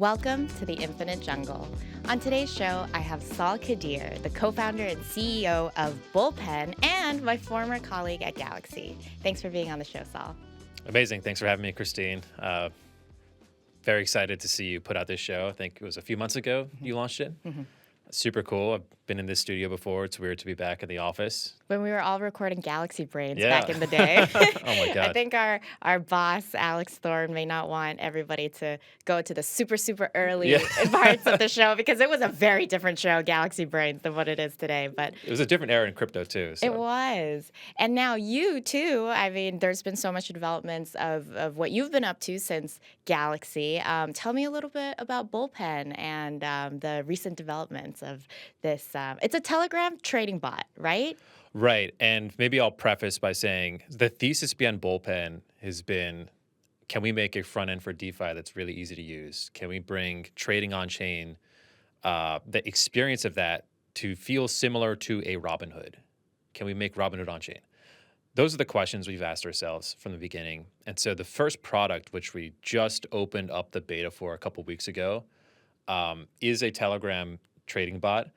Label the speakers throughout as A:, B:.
A: Welcome to the Infinite Jungle. On today's show, I have Sal Qadir, the co-founder and CEO of Bullpen, and my former colleague at Galaxy. Thanks for being on the show, Sal.
B: Amazing. Thanks for having me, Christine. Very excited to see you put out this show. I think it was a few months ago you launched it. Super cool. I've been in this studio before. It's weird to be back in the office.
A: When we were all recording Galaxy Brains back in the day.
B: Oh my God.
A: I think our boss, Alex Thorne, may not want everybody to go to the super early parts of the show because it was a very different show, Galaxy Brains, than what it is today. But
B: it was a different era in crypto too. So.
A: It was. And now you too, I mean, there's been so much developments of what you've been up to since Galaxy. Tell me a little bit about Bullpen and the recent developments of this. It's a Telegram trading bot, right?
B: Right. And maybe I'll preface by saying the thesis behind Bullpen has been, can we make a front end for DeFi that's really easy to use? Can we bring trading on chain, the experience of that to feel similar to a Robinhood? Can we make Robinhood on chain? Those are the questions we've asked ourselves from the beginning. And so the first product, which we just opened up the beta for a couple weeks ago, is a Telegram trading bot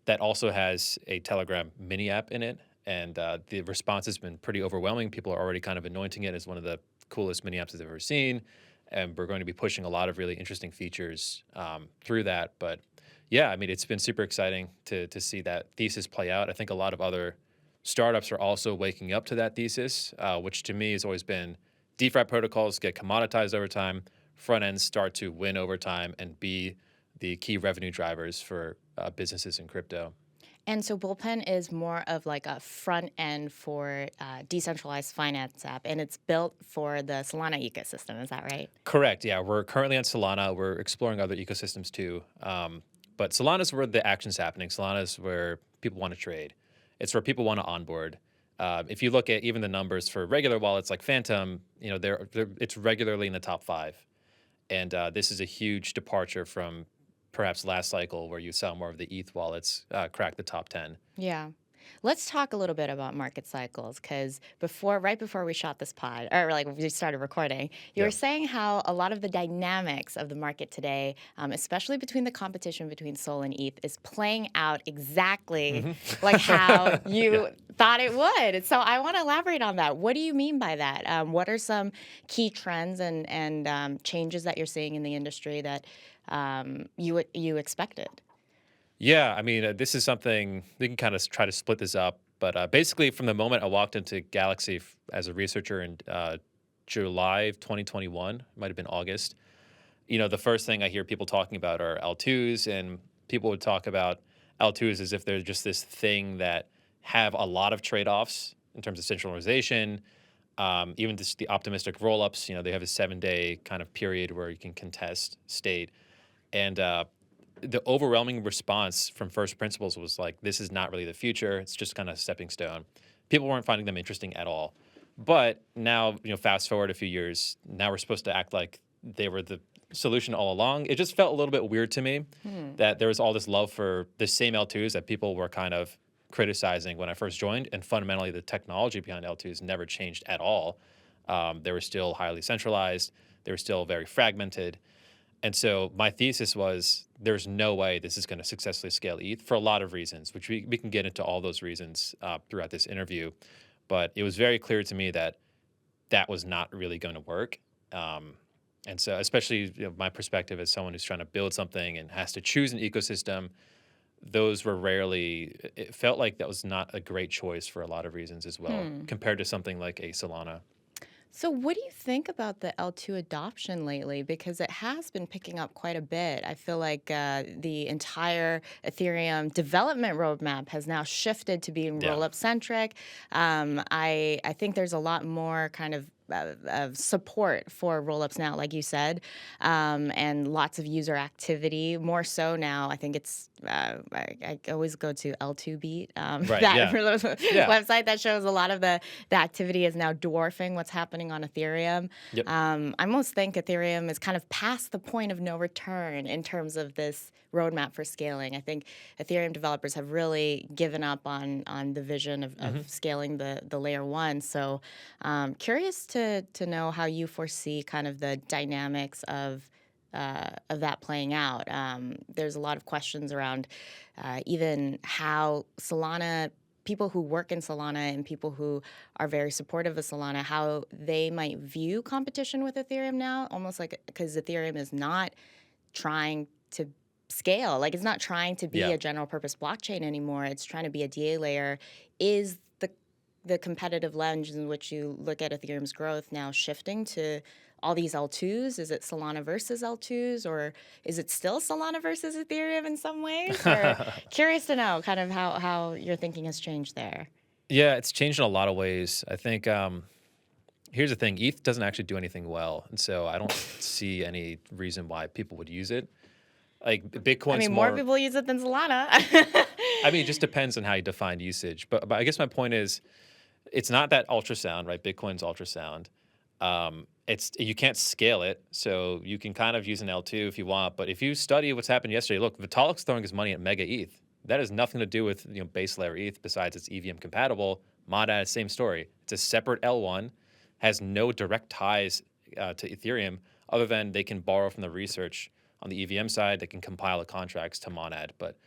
B: that also has a Telegram mini app in it. And the response has been pretty overwhelming. People are already kind of anointing it as one of the coolest mini apps they've ever seen. And we're going to be pushing a lot of really interesting features through that. But yeah, I mean, it's been super exciting to see that thesis play out. I think a lot of other startups are also waking up to that thesis, which to me has always been DeFi protocols get commoditized over time, front ends start to win over time and be the key revenue drivers for businesses in crypto.
A: And so Bullpen is more of like a front end for decentralized finance app, and it's built for the Solana ecosystem. Is that right?
B: Correct. Yeah, we're currently on Solana. We're exploring other ecosystems too. But Solana is where the action's happening. Solana is where people want to trade. It's where people want to onboard. If you look at even the numbers for regular wallets like Phantom, you know, it's regularly in the top 5. And this is a huge departure from perhaps last cycle where you saw more of the ETH wallets crack the top 10.
A: Yeah. Let's talk a little bit about market cycles because right before we shot this pod, or like we started recording, you were saying how a lot of the dynamics of the market today, especially between the competition between Sol and ETH, is playing out exactly like how you thought it would. And so I want to elaborate on that. What do you mean by that? What are some key trends and changes that you're seeing in the industry that you expected?
B: Yeah, I mean, this is something, we can kind of try to split this up. But basically, from the moment I walked into Galaxy as a researcher in July of 2021, might have been August, you know, the first thing I hear people talking about are L2s, and people would talk about L2s as if they're just this thing that have a lot of trade-offs in terms of centralization, even just the optimistic roll-ups. You know, they have a 7-day kind of period where you can contest state. And the overwhelming response from first principles was like, this is not really the future. It's just kind of a stepping stone. People weren't finding them interesting at all. But now, you know, fast forward a few years, now we're supposed to act like they were the solution all along. It just felt a little bit weird to me that there was all this love for the same L2s that people were kind of criticizing when I first joined. And fundamentally, the technology behind L2s never changed at all. They were still highly centralized. They were still very fragmented. And so my thesis was there's no way this is going to successfully scale ETH for a lot of reasons, which we can get into all those reasons throughout this interview. But it was very clear to me that that was not really going to work. And so especially my perspective as someone who's trying to build something and has to choose an ecosystem, those were rarely, it felt like that was not a great choice for a lot of reasons as well, compared to something like a Solana.
A: So what do you think about the L2 adoption lately? Because it has been picking up quite a bit. I feel like the entire Ethereum development roadmap has now shifted to being rollup-centric. I think there's a lot more kind of support for rollups now, like you said, and lots of user activity. More so now, I think it's I always go to L2Beat, website that shows a lot of the activity is now dwarfing what's happening on Ethereum. I almost think Ethereum is kind of past the point of no return in terms of this roadmap for scaling. I think Ethereum developers have really given up on the vision of scaling the layer one. So curious to know how you foresee kind of the dynamics of of that playing out. There's a lot of questions around even how Solana, people who work in Solana and people who are very supportive of Solana, how they might view competition with Ethereum now, almost like because Ethereum is not trying to scale. Like, it's not trying to be
B: Yeah.
A: a general purpose blockchain anymore. It's trying to be a DA layer. Is the competitive lens in which you look at Ethereum's growth now shifting to all these L2s? Is it Solana versus L2s, or is it still Solana versus Ethereum in some ways? Or curious to know kind of how your thinking has changed there.
B: Yeah, it's changed in a lot of ways. I think here's the thing: ETH doesn't actually do anything well, and so I don't see any reason why people would use it. Like
A: I
B: Bitcoin's
A: mean, more
B: more.
A: people use it than Solana.
B: I mean, it just depends on how you define usage. But I guess my point is, it's not that ultrasound, right? Bitcoin's ultrasound. It's you can't scale it, so you can kind of use an L2 if you want. But if you study what's happened yesterday, look, Vitalik's throwing his money at Mega ETH. That has nothing to do with base layer ETH besides it's EVM compatible. Monad, same story. It's a separate L1, has no direct ties to Ethereum other than they can borrow from the research on the EVM side. They can compile the contracts to Monad, but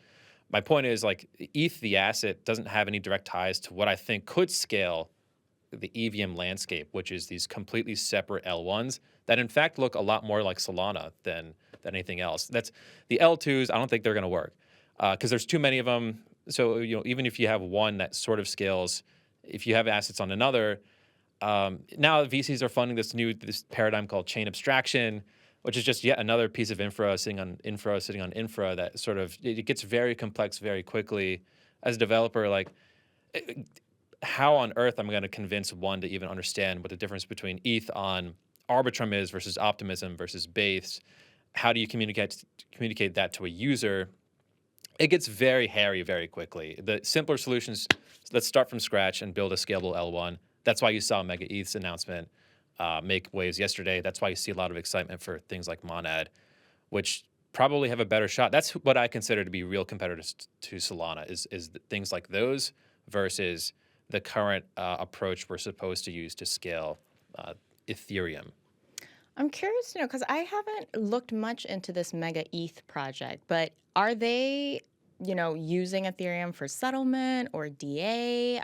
B: my point is like ETH, the asset, doesn't have any direct ties to what I think could scale the EVM landscape, which is these completely separate L1s that in fact look a lot more like Solana than anything else. That's the L2s. I don't think they're going to work because there's too many of them. So even if you have one that sort of scales, if you have assets on another, now VCs are funding this paradigm called chain abstraction, which is just yet another piece of infra sitting on infra that sort of it gets very complex very quickly. As a developer, like how on earth am I going to convince one to even understand what the difference between ETH on Arbitrum is versus Optimism versus Base? How do you communicate that to a user? It gets very hairy very quickly. The simpler solutions, let's start from scratch and build a scalable L1. That's why you saw Mega ETH's announcement make waves yesterday. That's why you see a lot of excitement for things like Monad, which probably have a better shot. That's what I consider to be real competitors to Solana is things like those versus the current approach we're supposed to use to scale Ethereum.
A: I'm curious to know because I haven't looked much into this Mega ETH project, but are they, using Ethereum for settlement or DA?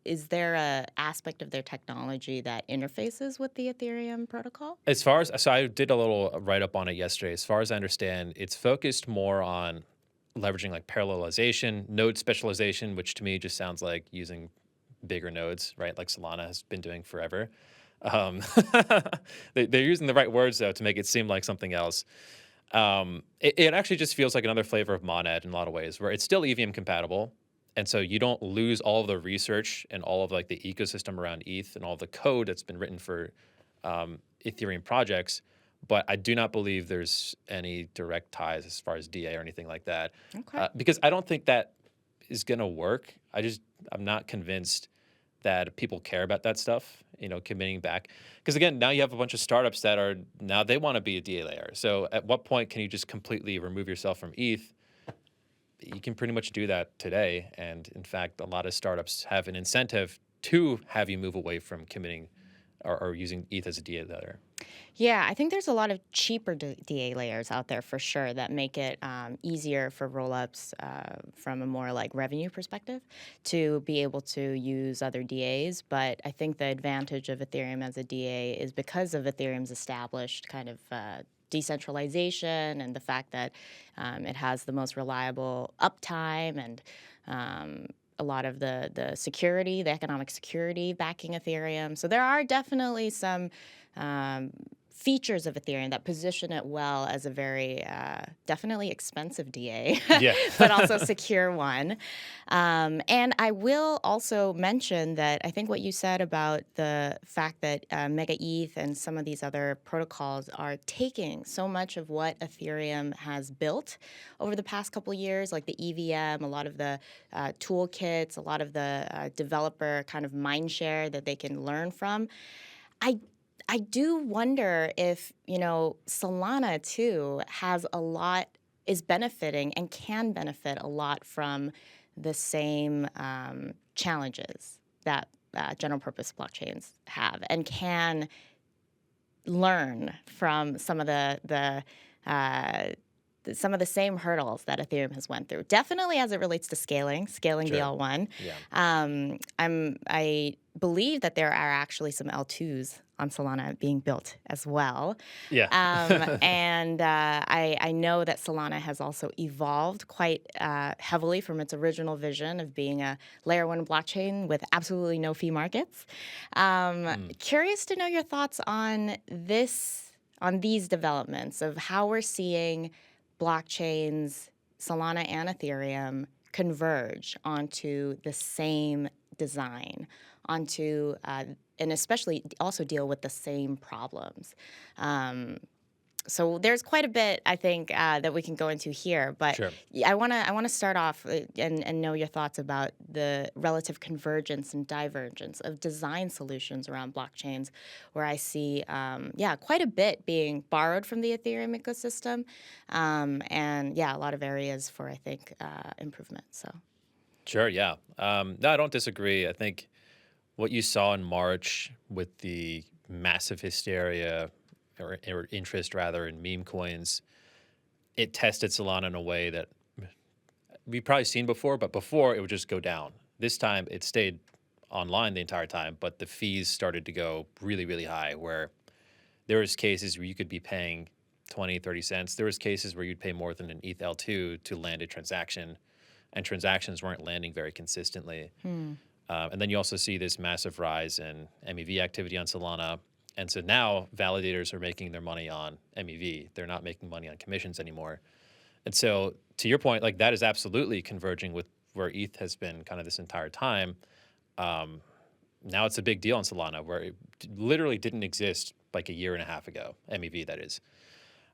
A: Is there a aspect of their technology that interfaces with the Ethereum protocol?
B: As far as so, I did a little write up on it yesterday. As far as I understand, it's focused more on leveraging like parallelization, node specialization, which to me just sounds like using bigger nodes, right? Like Solana has been doing forever. Um, they're using the right words though to make it seem like something else. It actually just feels like another flavor of Monad in a lot of ways, where it's still EVM compatible, and so you don't lose all of the research and all of like the ecosystem around ETH and all of the code that's been written for Ethereum projects. But I do not believe there's any direct ties as far as DA or anything like that,
A: Okay.
B: because I don't think that is going to work. I'm not convinced that people care about that stuff, committing back. Because again, now you have a bunch of startups that they want to be a DA layer. So at what point can you just completely remove yourself from ETH? You can pretty much do that today. And in fact, a lot of startups have an incentive to have you move away from committing or using ETH as a DA layer.
A: Yeah, I think there's a lot of cheaper DA layers out there for sure that make it easier for rollups from a more like revenue perspective to be able to use other DAs. But I think the advantage of Ethereum as a DA is because of Ethereum's established kind of decentralization and the fact that it has the most reliable uptime and a lot of the security, the economic security backing Ethereum. So there are definitely some features of Ethereum that position it well as a very definitely expensive DA,
B: Yeah.
A: but also secure one. And I will also mention that I think what you said about the fact that Mega ETH and some of these other protocols are taking so much of what Ethereum has built over the past couple of years, like the EVM, a lot of the toolkits, a lot of the developer kind of mind share that they can learn from. I do wonder if, Solana too is benefiting and can benefit a lot from the same challenges that general purpose blockchains have and can learn from uh, some of the same hurdles that Ethereum has went through. Definitely as it relates to scaling the
B: Sure.
A: L1.
B: Yeah.
A: I believe that there are actually some L2s on Solana being built as well.
B: Yeah.
A: And I know that Solana has also evolved quite heavily from its original vision of being a layer one blockchain with absolutely no fee markets.
B: Mm.
A: Curious to know your thoughts on these developments of how we're seeing blockchains, Solana and Ethereum, converge onto the same design, and especially also deal with the same problems. Um, so there's quite a bit I think that we can go into here, but
B: Sure.
A: I want to start off and know your thoughts about the relative convergence and divergence of design solutions around blockchains, where I see quite a bit being borrowed from the Ethereum ecosystem, and a lot of areas for I think improvement. So.
B: Sure. Yeah. No, I don't disagree. I think what you saw in March with the massive hysteria or interest rather in meme coins, it tested Solana in a way that we've probably seen before, but before it would just go down. This time it stayed online the entire time, but the fees started to go really, really high where there was cases where you could be paying 20, 30 cents. There was cases where you'd pay more than an ETH L2 to land a transaction, and transactions weren't landing very consistently.
A: Hmm.
B: And then you also see this massive rise in MEV activity on Solana. And so now validators are making their money on MEV. They're not making money on commissions anymore. And so to your point, like that is absolutely converging with where ETH has been kind of this entire time. Um, Now it's a big deal in Solana where it literally didn't exist like a year and a half ago, MEV that is.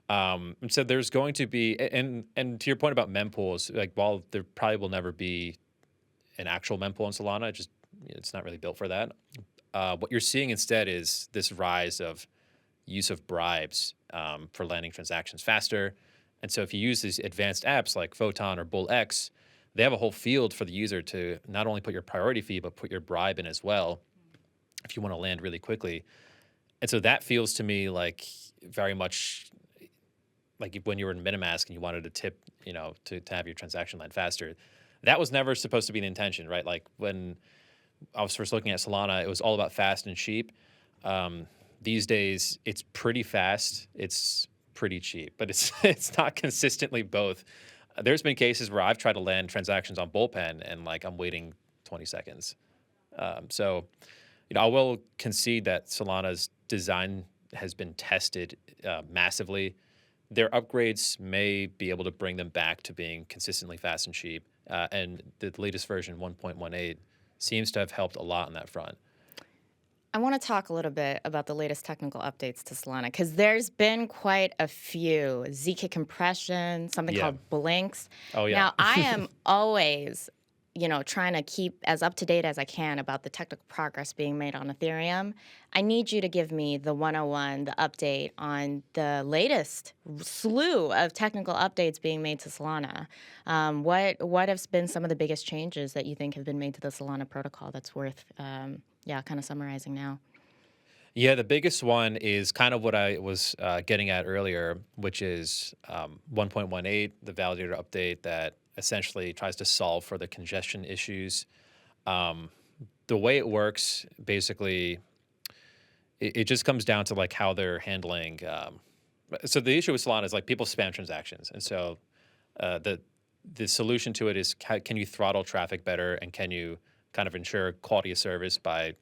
B: And so there's going to be, and to your point about mempools, like while there probably will never be an actual mempool in Solana, it's not really built for that. What you're seeing instead is this rise of use of bribes for landing transactions faster. And so if you use these advanced apps like Photon or BullX, they have a whole field for the user to not only put your priority fee, but put your bribe in as well if you want to land really quickly. And so that feels to me like very much like when you were in MetaMask and you wanted to tip, to have your transaction land faster. That was never supposed to be the intention, right? Like when I was first looking at Solana, it was all about fast and cheap. These days, it's pretty fast. It's pretty cheap, but it's it's not consistently both. There's been cases where I've tried to land transactions on Bullpen and like I'm waiting 20 seconds. So, I will concede that Solana's design has been tested massively. Their upgrades may be able to bring them back to being consistently fast and cheap. And the latest version, 1.18, seems to have helped a lot on that front.
A: I want to talk a little bit about the latest technical updates to Solana because there's been quite a few. ZK compression, something
B: Yeah.
A: called Blinks.
B: Oh, yeah.
A: Now, I am always, trying to keep as up to date as I can about the technical progress being made on Ethereum. I need you to give me the 101, the update on the latest slew of technical updates being made to Solana. What have been some of the biggest changes that you think have been made to the Solana protocol that's worth kind of summarizing now?
B: Yeah, the biggest one is kind of what I was getting at earlier, which is 1.18, the validator update that essentially tries to solve for the congestion issues. Um, the way it works, basically, it just comes down to like how they're handling. So the issue with Solana is like people spam transactions, and so the solution to it is can you throttle traffic better, and can you kind of ensure quality of service by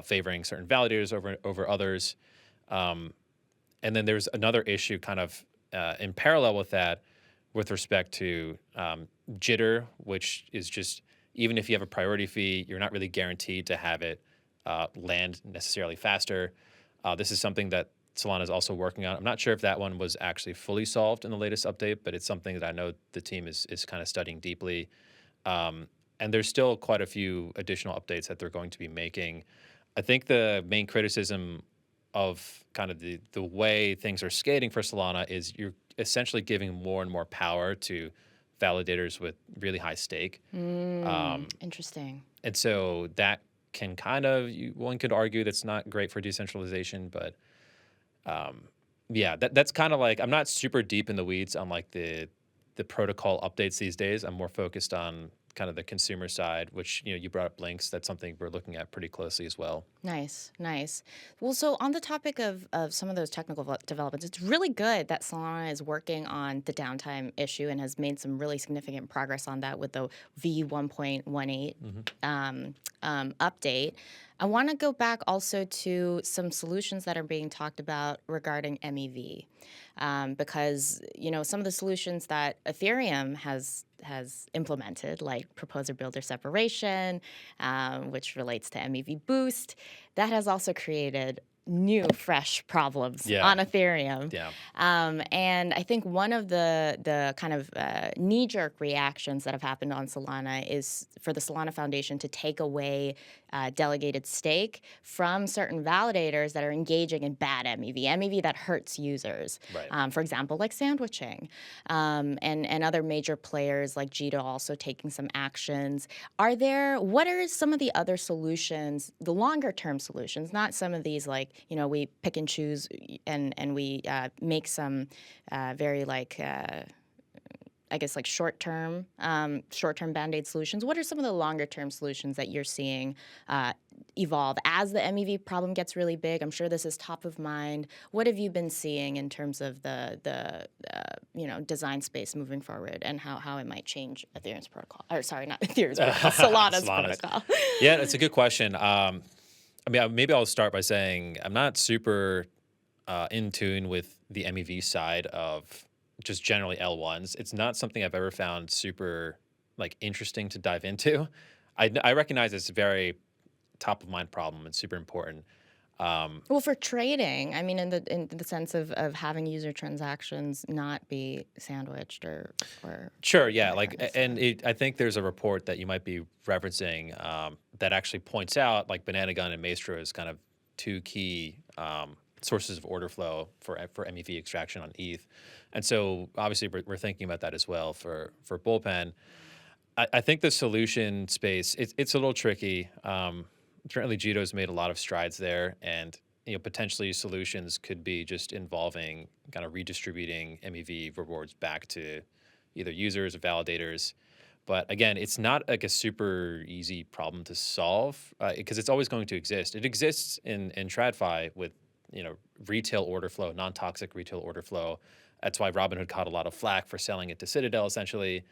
B: favoring certain validators over others. And then there's another issue kind of in parallel with that with respect to jitter, which is just even if you have a priority fee, you're not really guaranteed to have it land necessarily faster. This is something that Solana is also working on. I'm not sure if that one was actually fully solved in the latest update, but it's something that I know the team is kind of studying deeply. And there's still quite a few additional updates that they're going to be making. I think the main criticism of kind of the way things are skating for Solana is you're essentially giving more and more power to validators with really high stake.
A: Interesting.
B: And so that can kind of, one could argue that's not great for decentralization, but Um, yeah, that's kind of like I'm not super deep in the weeds on like the protocol updates these days. I'm more focused on kind of the consumer side, which you brought up links. That's something we're looking at pretty closely as well.
A: Nice, nice. Well, so on the topic of some of those technical developments, it's really good that Solana is working on the downtime issue and has made some really significant progress on that with the V1.18
B: Hmm.
A: update. I want to go back also to some solutions that are being talked about regarding MEV, because some of the solutions that Ethereum has implemented, like proposer builder separation, which relates to MEV boost, that has also created new, fresh problems
B: Yeah,
A: on Ethereum.
B: yeah,
A: And I think one of the kind of knee-jerk reactions that have happened on Solana is for the Solana Foundation to take away delegated stake from certain validators that are engaging in bad MEV that hurts users.
B: right.
A: For example, like sandwiching, and other major players like Jito also taking some actions. What are some of the other solutions, the longer term solutions, not some of these like, we pick and choose and we make some very like, I guess like short-term band-aid solutions. What are some of the longer-term solutions that you're seeing evolve as the MEV problem gets really big? I'm sure this is top of mind. What have you been seeing in terms of the design space moving forward and how it might change Ethereum's protocol? Or sorry, not Ethereum's protocol, Solana's
B: Solana's.
A: protocol.
B: Yeah, that's a good question. I mean, maybe I'll start by saying I'm not super in tune with the MEV side of just generally L1s. It's not something I've ever found super like interesting to dive into. I recognize it's a very top of mind problem and super important.
A: Well, for trading, I mean, in the sense of having user transactions not be sandwiched or
B: Sure, yeah,
A: that
B: like,
A: kind of
B: and
A: stuff.
B: I think there's a report that you might be referencing that actually points out like Banana Gun and Maestro as kind of two key sources of order flow for MEV extraction on ETH, and so obviously we're thinking about that as well for Bullpen. I think the solution space it's a little tricky. Certainly, Jito's made a lot of strides there, and potentially solutions could be just involving kind of redistributing MEV rewards back to either users or validators. But again, it's not like a super easy problem to solve because it's always going to exist. It exists in TradFi with retail order flow, non-toxic retail order flow. That's why Robinhood caught a lot of flack for selling it to Citadel, essentially.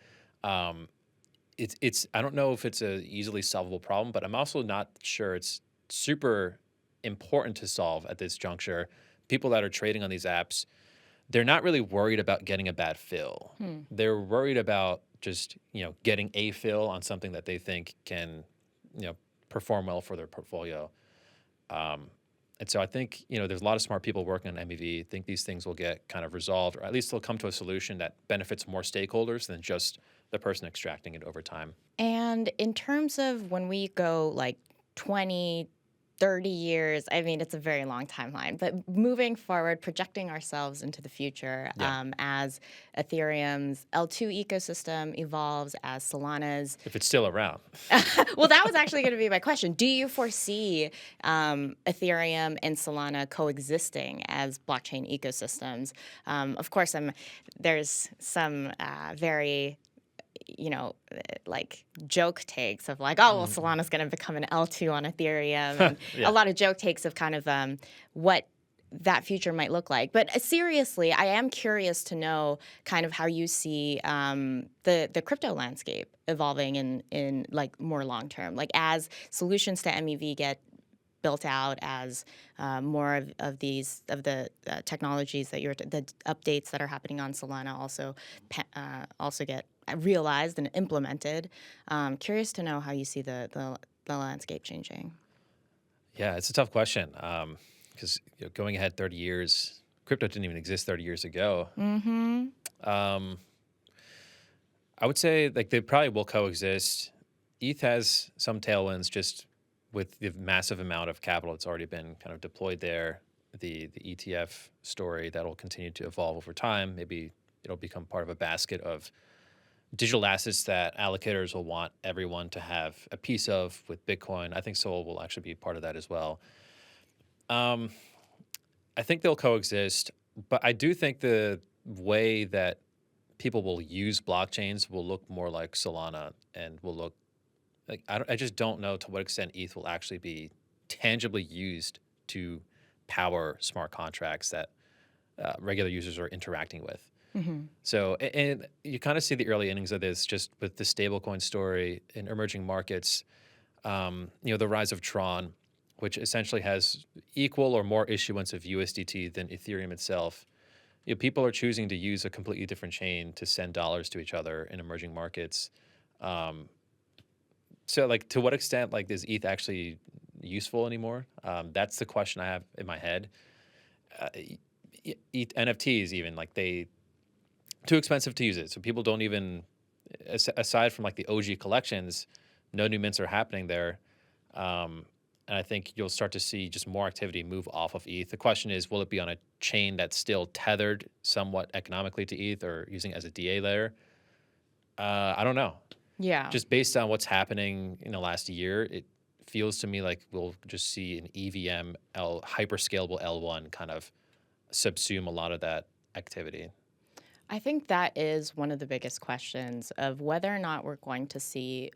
B: Um, it's I don't know if it's a easily solvable problem, but I'm also not sure it's super important to solve at this juncture. People that are trading on these apps, they're not really worried about getting a bad fill.
A: Hmm.
B: They're worried about just, getting a fill on something that they think can, perform well for their portfolio. Um, and so I think, there's a lot of smart people working on MEV. Think these things will get kind of resolved, or at least they'll come to a solution that benefits more stakeholders than just the person extracting it over time.
A: And in terms of when we go like 20, 30 years, I mean, it's a very long timeline, but moving forward, projecting ourselves into the future
B: Yeah.
A: as Ethereum's L2 ecosystem evolves, as Solana's.
B: If it's still around.
A: Well, that was actually going to be my question. Do you foresee Ethereum and Solana coexisting as blockchain ecosystems? Of course, there's some very like joke takes of like, oh, well,
B: Mm.
A: Solana's going to become an L2 on Ethereum, and a
B: Yeah.
A: lot of joke takes of kind of what that future might look like. But seriously, I am curious to know kind of how you see the crypto landscape evolving in like more long term, like as solutions to MEV get built out, as more of the technologies that the updates that are happening on Solana also get realized and implemented. Curious to know how you see the landscape changing.
B: Yeah, it's a tough question because going ahead 30 years, crypto didn't even exist 30 years ago.
A: Mm-hmm.
B: Um, I would say like they probably will coexist. ETH has some tailwinds just with the massive amount of capital that's already been kind of deployed there. The ETF story that'll continue to evolve over time. Maybe it'll become part of a basket of digital assets that allocators will want everyone to have a piece of with Bitcoin. I think Sol will actually be part of that as well. Um, I think they'll coexist, but I do think the way that people will use blockchains will look more like Solana and will look like I just don't know to what extent ETH will actually be tangibly used to power smart contracts that regular users are interacting with.
A: Hmm.
B: So, and you kind of see the early innings of this just with the stablecoin story in emerging markets. The rise of Tron, which essentially has equal or more issuance of USDT than Ethereum itself. People are choosing to use a completely different chain to send dollars to each other in emerging markets. Um, so, like, to what extent, like, is ETH actually useful anymore? That's the question I have in my head. ETH NFTs, even like they too expensive to use it, so people don't even. Aside from like the OG collections, no new mints are happening there. Um, and I think you'll start to see just more activity move off of ETH. The question is, will it be on a chain that's still tethered somewhat economically to ETH or using it as a DA layer? I don't know.
A: Yeah.
B: Just based on what's happening in the last year, it feels to me like we'll just see an EVM hyperscalable L1 kind of subsume a lot of that activity.
A: I think that is one of the biggest questions of whether or not we're going to see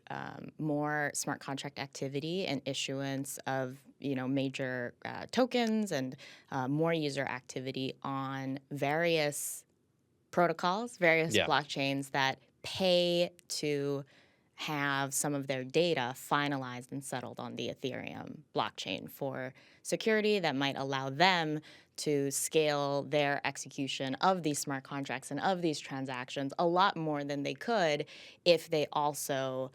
A: more smart contract activity and issuance of major tokens and more user activity on various protocols, various
B: Yeah.
A: blockchains that pay to have some of their data finalized and settled on the Ethereum blockchain for security that might allow them to scale their execution of these smart contracts and of these transactions a lot more than they could if they also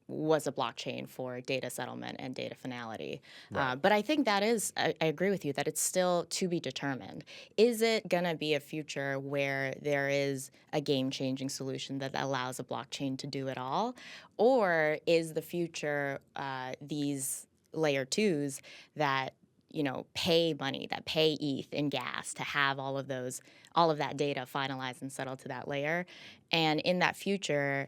A: was a blockchain for data settlement and data finality.
B: Right.
A: But I think that is, I agree with you, that it's still to be determined. Is it going to be a future where there is a game changing solution that allows a blockchain to do it all? Or is the future these layer twos that pay money, that pay ETH in gas to have all of that data finalized and settled to that layer? And in that future,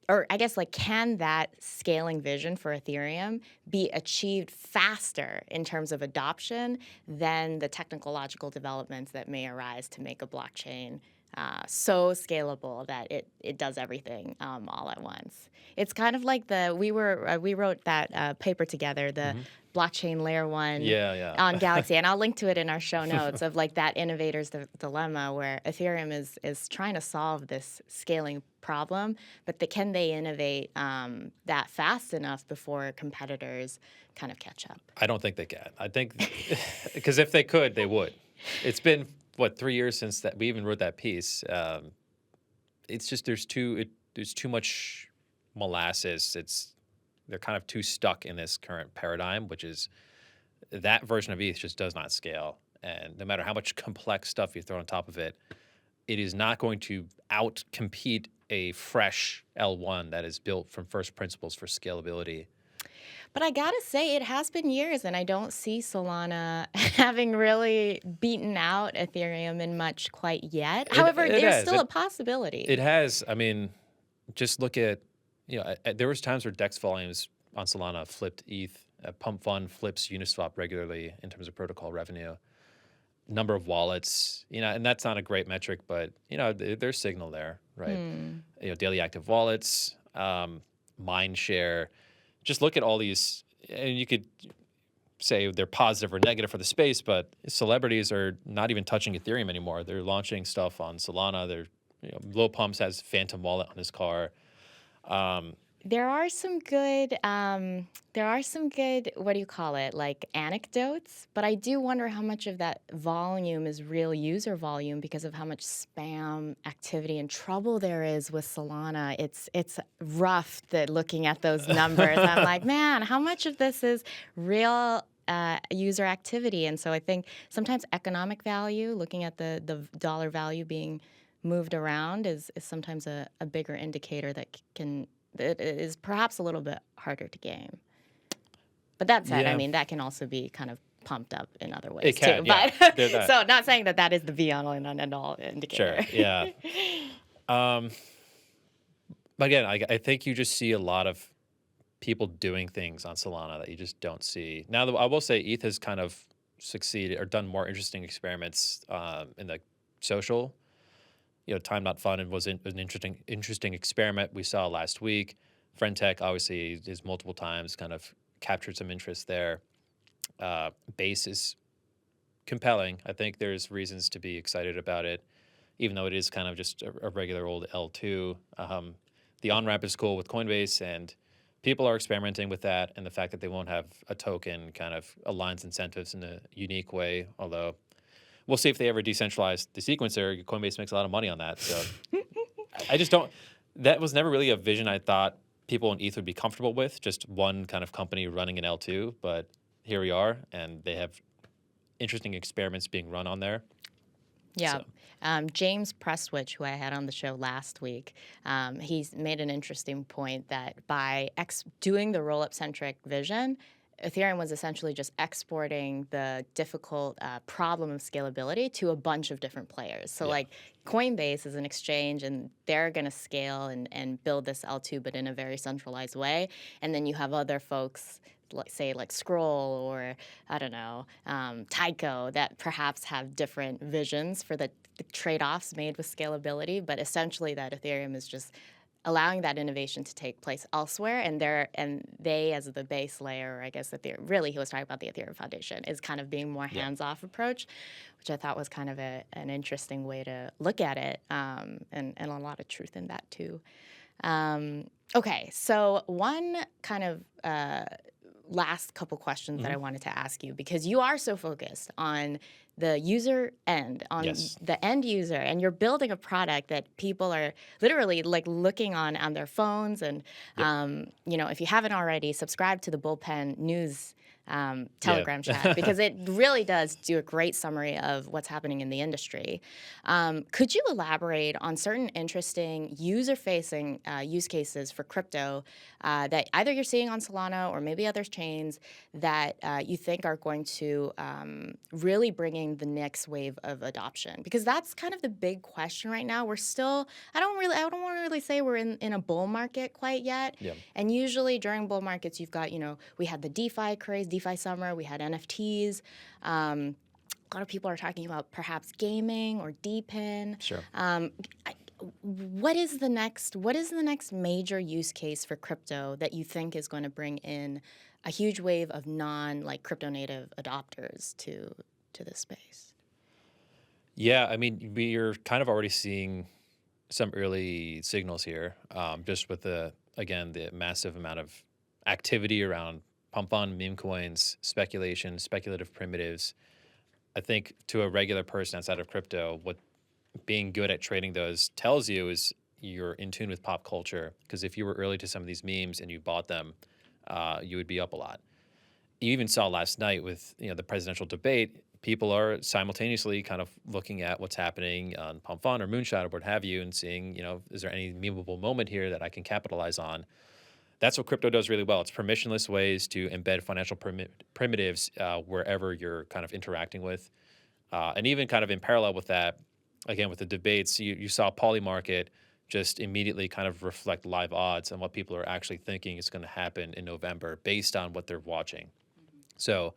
A: or I guess, like, can that scaling vision for Ethereum be achieved faster in terms of adoption than the technological developments that may arise to make a blockchain so scalable that it does everything all at once? It's kind of like we wrote that paper together, the
B: Hmm.
A: blockchain layer one
B: Yeah.
A: on
B: Yeah.
A: Galaxy, and I'll link to it in our show notes of like that innovator's dilemma where Ethereum is trying to solve this scaling problem, but can they innovate that fast enough before competitors kind of catch up?
B: I don't think they can. I think because if they could, they would. It's been what 3 years since that we even wrote that piece. It's just there's too much molasses. They're kind of too stuck in this current paradigm, which is that version of ETH just does not scale. And no matter how much complex stuff you throw on top of it, it is not going to out compete a fresh L1 that is built from first principles for scalability.
A: But I gotta say, it has been years, and I don't see Solana having really beaten out Ethereum in much quite yet.
B: It
A: However,
B: it
A: there's
B: has
A: still a
B: it
A: possibility.
B: it has. I mean, just look at there was times where DEX volumes on Solana flipped ETH. Pump Fund flips Uniswap regularly in terms of protocol revenue. Number of wallets, and that's not a great metric, but there's signal there, right?
A: Hmm.
B: Daily active wallets, mind share. Just look at all these, and you could say they're positive or negative for the space, but celebrities are not even touching Ethereum anymore. They're launching stuff on Solana. Low Pumps has Phantom Wallet on his car. Um,
A: There are some good, what do you call it, like anecdotes, but I do wonder how much of that volume is real user volume because of how much spam activity and trouble there is with Solana. It's rough that looking at those numbers. I'm like, man, how much of this is real user activity? And so I think sometimes economic value, looking at the dollar value being moved around, is sometimes a bigger indicator that it is perhaps a little bit harder to game. But that said, I
B: yeah,
A: mean, that can also be kind of pumped up in other
B: it
A: ways too.
B: can. Yeah,
A: But
B: they're that.
A: so not saying that that is the be all and end all
B: Sure.
A: indicator.
B: Yeah. Um, but again, I think you just see a lot of people doing things on Solana that you just don't see. Now, I will say ETH has kind of succeeded or done more interesting experiments in the social. Time Not Fun and was an interesting experiment we saw last week. Friend Tech obviously is multiple times kind of captured some interest there. Base is compelling. I think there's reasons to be excited about it, even though it is kind of just a regular old L2. The on ramp is cool with Coinbase, and people are experimenting with that. And the fact that they won't have a token kind of aligns incentives in a unique way. Although we'll see if they ever decentralize the sequencer. Coinbase makes a lot of money on that. So I just don't. That was never really a vision I thought people in ETH would be comfortable with. Just one kind of company running an L2, but here we are, and they have interesting experiments being run on there.
A: Yeah.
B: So.
A: James Prestwich, who I had on the show last week, he's made an interesting point that by doing the rollup-centric vision, Ethereum was essentially just exporting the difficult problem of scalability to a bunch of different players. So like Coinbase is an exchange, and they're going to scale and build this L2, but in a very centralized way. And then you have other folks, say like Scroll or I don't know, Tyco, that perhaps have different visions for the trade-offs made with scalability. But essentially that Ethereum is just allowing that innovation to take place elsewhere, and they as the base layer, or I guess really he was talking about the Ethereum Foundation, is kind of being more hands-off approach, which I thought was kind of an interesting way to look at it, and a lot of truth in that too. Okay, so one kind of last couple questions that I wanted to ask you, because you are so focused on the user end, on the end user, and you're building a product that people are literally like looking on their phones. And if you haven't already, subscribe to the Bullpen News Telegram chat, because it really does do a great summary of what's happening in the industry. Could you elaborate on certain interesting user-facing use cases for crypto that either you're seeing on Solana or maybe other chains that you think are going to really bring in the next wave of adoption? Because that's kind of the big question right now. We're still, I don't want to really say we're in a bull market quite yet. And usually during bull markets, you've got, we had the DeFi craze, DeFi summer, we had NFTs. A lot of people are talking about perhaps gaming or DePIN.
B: Sure.
A: What is the next major use case for crypto that you think is going to bring in a huge wave of crypto native adopters to this space?
B: Yeah, I mean, we're kind of already seeing some early signals here, just with the massive amount of activity around pump fund, meme coins, speculation, speculative primitives. I think to a regular person outside of crypto, what being good at trading those tells you is you're in tune with pop culture. Because if you were early to some of these memes and you bought them, you would be up a lot. You even saw last night with the presidential debate, people are simultaneously kind of looking at what's happening on Pump Fund or Moonshot or what have you, and seeing is there any memeable moment here that I can capitalize on. That's what crypto does really well. It's permissionless ways to embed financial primitives wherever you're kind of interacting with. And even kind of in parallel with that, again, with the debates, you saw Polymarket just immediately kind of reflect live odds on what people are actually thinking is going to happen in November based on what they're watching. So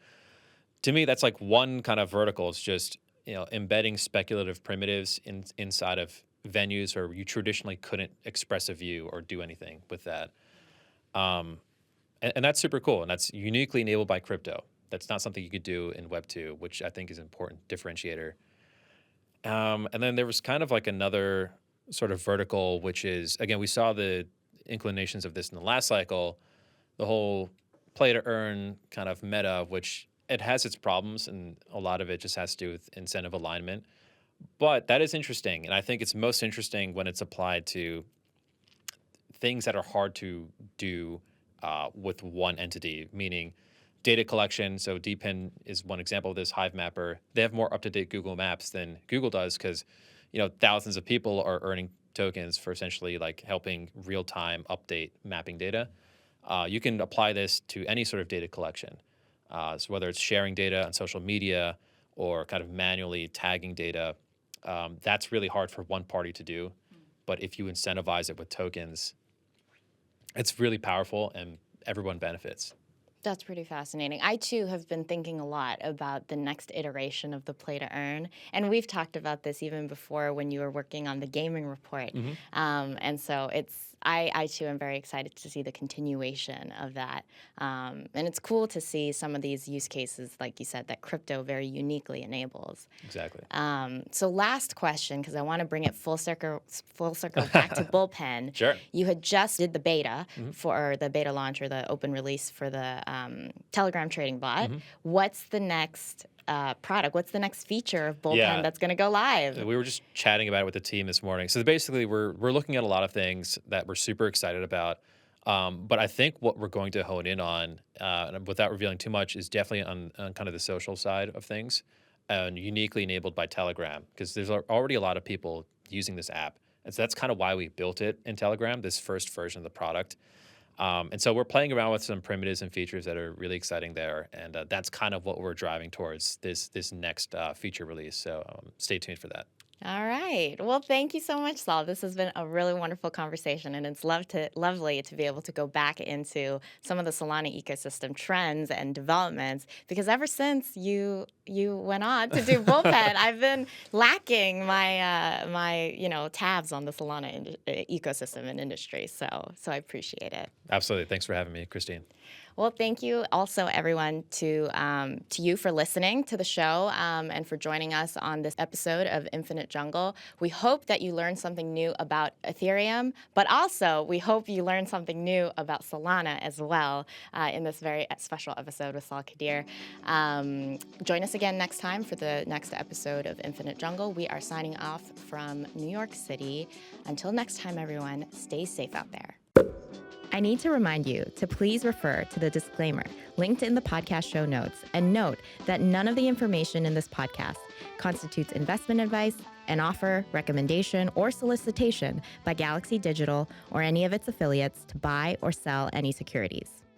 B: to me, that's like one kind of vertical. It's just embedding speculative primitives inside of venues where you traditionally couldn't express a view or do anything with that. And that's super cool, and that's uniquely enabled by crypto. That's not something you could do in Web 2, which I think is an important differentiator. And then there was kind of like another sort of vertical, which is, again, we saw the inclinations of this in the last cycle, the whole play to earn kind of meta, which it has its problems, and a lot of it just has to do with incentive alignment. But that is interesting, and I think it's most interesting when it's applied to things that are hard to do with one entity, meaning data collection. So DePIN is one example of this. Hive Mapper, they have more up-to-date Google Maps than Google does, because thousands of people are earning tokens for essentially like helping real-time update mapping data. You can apply this to any sort of data collection. So whether it's sharing data on social media or kind of manually tagging data, that's really hard for one party to do. But if you incentivize it with tokens, it's really powerful and everyone benefits.
A: That's pretty fascinating. I too have been thinking a lot about the next iteration of the play to earn. And we've talked about this even before when you were working on the gaming report.
B: Hmm.
A: And so I too am very excited to see the continuation of that. And it's cool to see some of these use cases, like you said, that crypto very uniquely enables.
B: Exactly.
A: So last question, because I want to bring it full circle back to Bullpen.
B: Sure.
A: You had just did the beta
B: Hmm.
A: for the beta launch or the open release for the Telegram trading bot.
B: Hmm.
A: What's the next product? What's the next feature of Bullpen
B: Yeah.
A: that's going to go live?
B: We were just chatting about it with the team this morning. So basically, we're looking at a lot of things that we're super excited about. But I think what we're going to hone in on, and without revealing too much, is definitely on kind of the social side of things, and uniquely enabled by Telegram, because there's already a lot of people using this app, and so that's kind of why we built it in Telegram, this first version of the product. And so we're playing around with some primitives and features that are really exciting there, and that's kind of what we're driving towards this next feature release. So stay tuned for that.
A: All right. Well, thank you so much, Sal. This has been a really wonderful conversation, and it's lovely to be able to go back into some of the Solana ecosystem trends and developments. Because ever since you went on to do Bullpen, I've been lacking my tabs on the Solana ecosystem and industry. So I appreciate it.
B: Absolutely. Thanks for having me, Christine.
A: Well, thank you also, everyone, to you for listening to the show and for joining us on this episode of Infinite Jungle. We hope that you learned something new about Ethereum, but also we hope you learned something new about Solana as well in this very special episode with Sal Qadir. Join us again next time for the next episode of Infinite Jungle. We are signing off from New York City. Until next time, everyone, stay safe out there. I need to remind you to please refer to the disclaimer linked in the podcast show notes and note that none of the information in this podcast constitutes investment advice, an offer, recommendation, or solicitation by Galaxy Digital or any of its affiliates to buy or sell any securities.